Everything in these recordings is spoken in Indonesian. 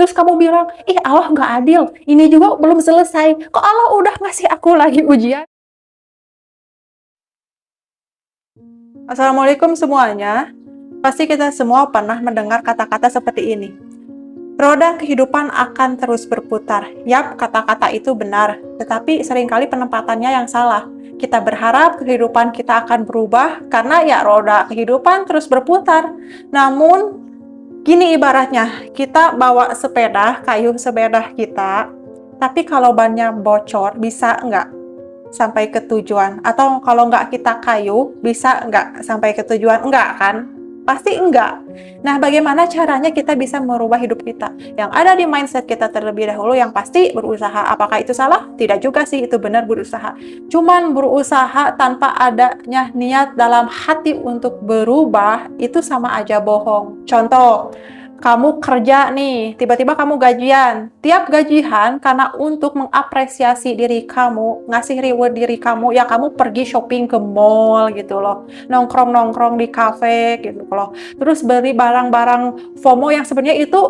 Terus kamu bilang, ih Allah nggak adil, ini juga belum selesai. Kok Allah udah ngasih aku lagi ujian? Assalamualaikum semuanya. Pasti kita semua pernah mendengar kata-kata seperti ini. Roda kehidupan akan terus berputar. Yap, kata-kata itu benar, tetapi seringkali penempatannya yang salah. Kita berharap kehidupan kita akan berubah karena ya roda kehidupan terus berputar. Namun, gini ibaratnya, kita bawa sepeda, kayu sepeda kita, tapi kalau bannya bocor, bisa nggak sampai ke tujuan? Atau kalau nggak kita kayu, bisa nggak sampai ke tujuan? Enggak kan? Pasti enggak. Nah, bagaimana caranya kita bisa merubah hidup kita? Yang ada di mindset kita terlebih dahulu, yang pasti berusaha. Apakah itu salah? Tidak juga sih, itu benar berusaha. Cuman berusaha tanpa adanya niat dalam hati untuk berubah, itu sama aja bohong. Contoh, kamu kerja nih, tiba-tiba kamu gajian. Tiap gajian, karena untuk mengapresiasi diri kamu, ngasih reward diri kamu, ya kamu pergi shopping ke mall gitu loh. Nongkrong-nongkrong di cafe gitu loh. Terus beli barang-barang FOMO yang sebenarnya itu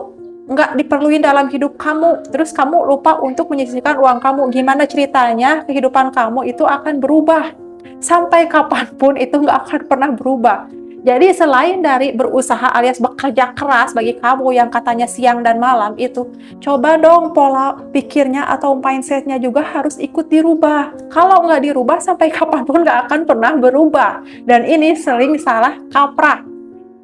nggak diperluin dalam hidup kamu. Terus kamu lupa untuk menyisihkan uang kamu. Gimana ceritanya kehidupan kamu itu akan berubah? Sampai kapanpun itu nggak akan pernah berubah. Jadi selain dari berusaha alias bekerja keras bagi kamu yang katanya siang dan malam itu, coba dong pola pikirnya atau mindsetnya juga harus ikut dirubah. Kalau nggak dirubah sampai kapanpun nggak akan pernah berubah. Dan ini sering salah kaprah.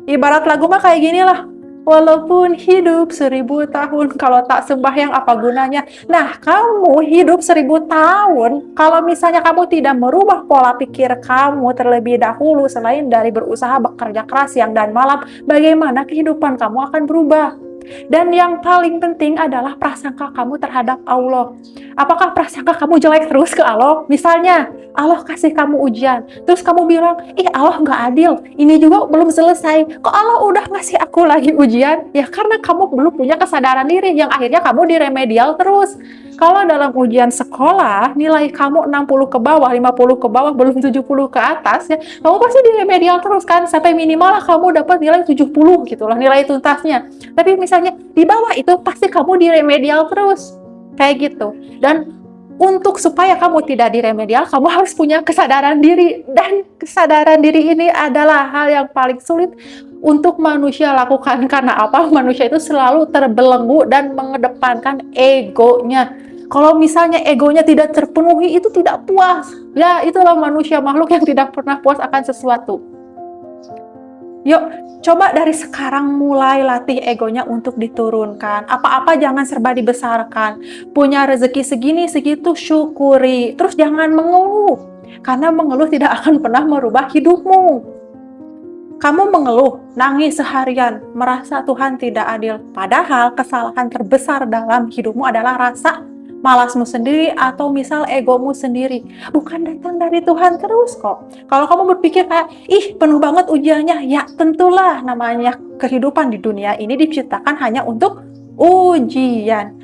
Ibarat lagu mah kayak gini lah. Walaupun hidup 1000 tahun, kalau tak sembahyang apa gunanya? Nah, kamu hidup 1000 tahun, kalau misalnya kamu tidak merubah pola pikir kamu terlebih dahulu, selain dari berusaha bekerja keras siang dan malam, bagaimana kehidupan kamu akan berubah? Dan yang paling penting adalah prasangka kamu terhadap Allah. Apakah prasangka kamu jelek terus ke Allah? Misalnya, Allah kasih kamu ujian, terus kamu bilang, ih Allah nggak adil, ini juga belum selesai. Kok Allah udah ngasih aku lagi ujian? Ya karena kamu belum punya kesadaran diri, yang akhirnya kamu diremedial terus. Kalau dalam ujian sekolah, nilai kamu 60 ke bawah, 50 ke bawah, belum 70 ke atas, ya kamu pasti diremedial terus kan, sampai minimal lah kamu dapat nilai 70 gitu lah, nilai tuntasnya. Tapi misalnya di bawah itu pasti kamu diremedial terus. Kayak gitu. Dan untuk supaya kamu tidak diremedial, kamu harus punya kesadaran diri. Dan kesadaran diri ini adalah hal yang paling sulit untuk manusia lakukan. Karena apa? Manusia itu selalu terbelenggu dan mengedepankan egonya. Kalau misalnya egonya tidak terpenuhi, itu tidak puas. Ya, itulah manusia makhluk yang tidak pernah puas akan sesuatu. Yuk, coba dari sekarang mulai latih egonya untuk diturunkan. Apa-apa jangan serba dibesarkan. Punya rezeki segini, segitu, syukuri. Terus jangan mengeluh. Karena mengeluh tidak akan pernah merubah hidupmu. Kamu mengeluh, nangis seharian, merasa Tuhan tidak adil. Padahal kesalahan terbesar dalam hidupmu adalah rasa malasmu sendiri atau misal egomu sendiri. Bukan datang dari Tuhan terus kok. Kalau kamu berpikir kayak, ih penuh banget ujiannya, ya tentulah namanya kehidupan di dunia ini diciptakan hanya untuk ujian.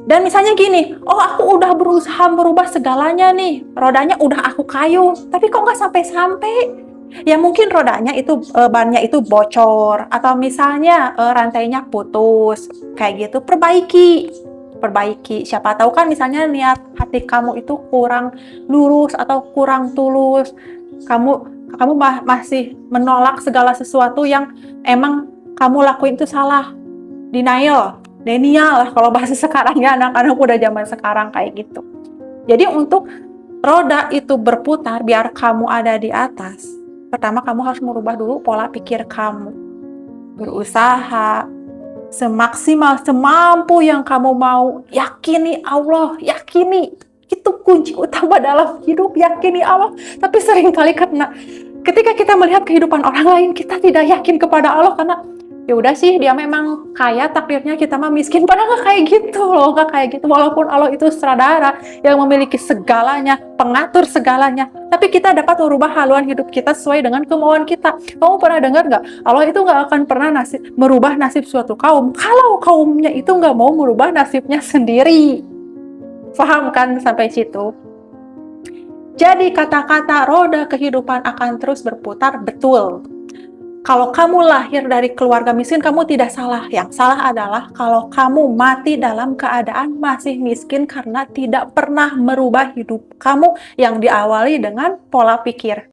Dan misalnya gini, oh aku udah berusaha merubah segalanya nih, rodanya udah aku kayu, tapi kok nggak sampai-sampai? Ya mungkin rodanya itu, bannya itu bocor, atau misalnya rantainya putus, kayak gitu, perbaiki. Siapa tahu kan misalnya niat hati kamu itu kurang lurus atau kurang tulus. Kamu masih menolak segala sesuatu yang emang kamu lakuin itu salah. Denial lah kalau bahasa sekarangnya, anak-anak udah zaman sekarang kayak gitu. Jadi untuk roda itu berputar biar kamu ada di atas, pertama kamu harus merubah dulu pola pikir kamu. Berusaha semaksimal, semampu yang kamu mau. Yakini Allah, yakini. Itu kunci utama dalam hidup, yakini Allah. Tapi seringkali karena ketika kita melihat kehidupan orang lain, kita tidak yakin kepada Allah karena ya udah sih dia memang kaya, takdirnya kita mah miskin. Padahal nggak kayak gitu loh, nggak kayak gitu. Walaupun Allah itu sutradara yang memiliki segalanya, pengatur segalanya, tapi kita dapat merubah haluan hidup kita sesuai dengan kemauan kita. Kamu pernah dengar nggak? Allah itu nggak akan pernah merubah nasib suatu kaum kalau kaumnya itu nggak mau merubah nasibnya sendiri. Paham kan sampai situ? Jadi kata-kata roda kehidupan akan terus berputar betul. Kalau kamu lahir dari keluarga miskin, kamu tidak salah. Yang salah adalah kalau kamu mati dalam keadaan masih miskin karena tidak pernah merubah hidup kamu yang diawali dengan pola pikir.